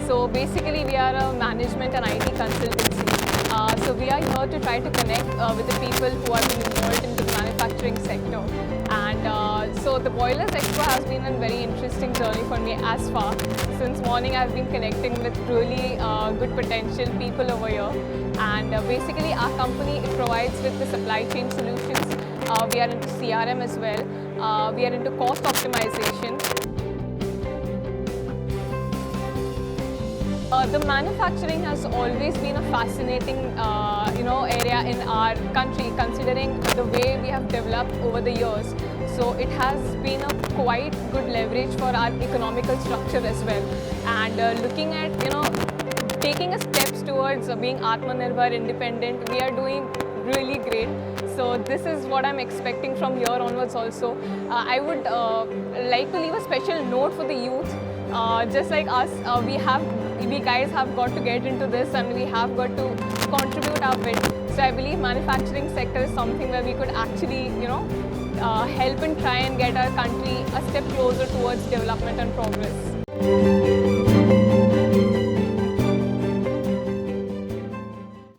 So basically we are a management and IT consultancy. So we are here to try to connect with the people who are being involved into the manufacturing sector. And so the Boilers Expo has been a very interesting journey for me as far. Since morning I've been connecting with really good potential people over here. And basically our company provides with the supply chain solutions. We are into CRM as well. We are into cost optimization. The manufacturing has always been a fascinating area in our country, considering the way we have developed over the years. So it has been a quite good leverage for our economical structure as well. And looking at taking a steps towards being Atmanirbhar, independent, we are doing really great. So this is what I'm expecting from here onwards also. I would like to leave a special note for the youth. Just like us, we guys have got to get into this and we have got to contribute our bit. So I believe manufacturing sector is something where we could actually, help and try and get our country a step closer towards development and progress.